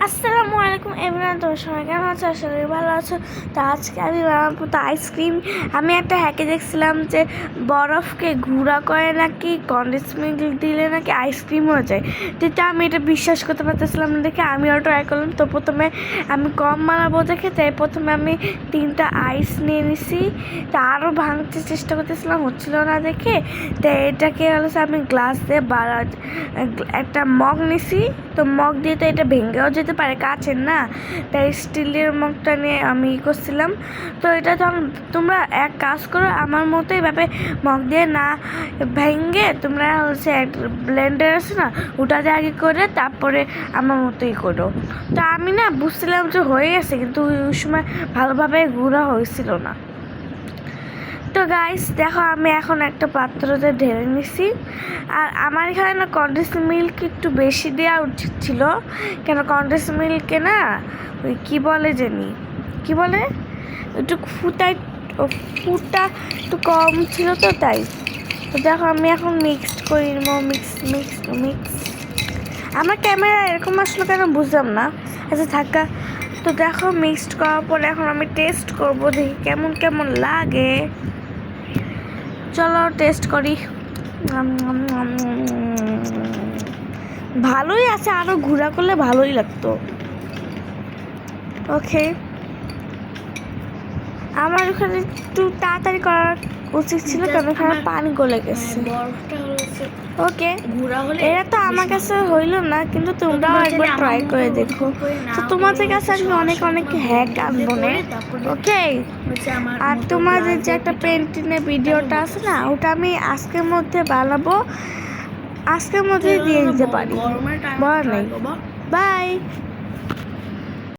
আসসালামু আলাইকুম এভরিওয়ান, তোমার সবাই কেমন আছো? আশা করি ভালো আছো। তো আজকে আমি বানাবো তো আইসক্রিম। আমি একটা হ্যাকে দেখছিলাম যে বরফকে গুঁড়া করে নাকি কন্ডেন্স মিল্ক দিলে নাকি আইসক্রিম হয়ে যায়। তো আমি এটা বিশ্বাস করতে পারতেছিলাম না দেখে আমিও ট্রাই করলাম। তো প্রথমে আমি কম বানাবো দেখে তাই প্রথমে আমি 3টা আইস নিয়ে নিছি। তা আরও ভাঙতে চেষ্টা করতেছিলাম, হচ্ছিল না দেখে। তো এটাকে হচ্ছে আমি গ্লাস দিয়ে একটা মগ নিছি। তো মগ দিয়ে তো এটা ভেঙেও যেতে পারে, কাচের না, তাই স্টিলের মগটা নিয়ে আমি করছিলাম। তো এটা তোমরা এক কাজ করো, আমার মতো এইভাবে মগ দিয়ে না ভেঙে তোমরা হচ্ছে ব্লেন্ডার আছে না, ওটাতে আগে করে তারপরে আমার মতোই করো। তো আমি না বুঝছিলাম যে হয়ে গেছে, কিন্তু ওই সময় ভালোভাবে গুঁড়া হয়েছিল না। তো গাইস দেখো, আমি এখন একটা পাত্রতে ঢেলে নিছি। আর আমার এখানে না কন্ডেন্স মিল্ক একটু বেশি দেওয়া উচিত ছিল, কেন কন্ডেন্স মিল্কে না ওই কী বলে একটু ফুটা একটু কম ছিল, তো তাই। তো দেখো আমি এখন মিক্সড করে নেবো। মিক্স আমার ক্যামেরা এরকম আসলো কেন বুঝলাম না। আচ্ছা থাকা। তো দেখো মিক্সড করার পরে এখন আমি টেস্ট করবো, দেখি কেমন লাগে। চলো টেস্ট করি। ভালোই আছে, আরো ঘোরা করলে ভালোই লাগতো। ওকে, আমার ওখানে একটু তাড়াতাড়ি করার উচিত ছিল, কারণ ওখানে পানি গলে গেছে। ওকে, এটা তো আমার কাছে হইল না, কিন্তু তোমরাও একবার ট্রাই করে দেখো। তো তোমাদের কাছে আমি অনেক হ্যাক আনবো না। ওকে, আর তোমাদের যে একটা পেন্টিংয়ের ভিডিওটা আছে না, ওটা আমি আজকের মধ্যে বানাবো, আজকের মধ্যে দিয়ে দিতে পারি। বল নাই। বাই।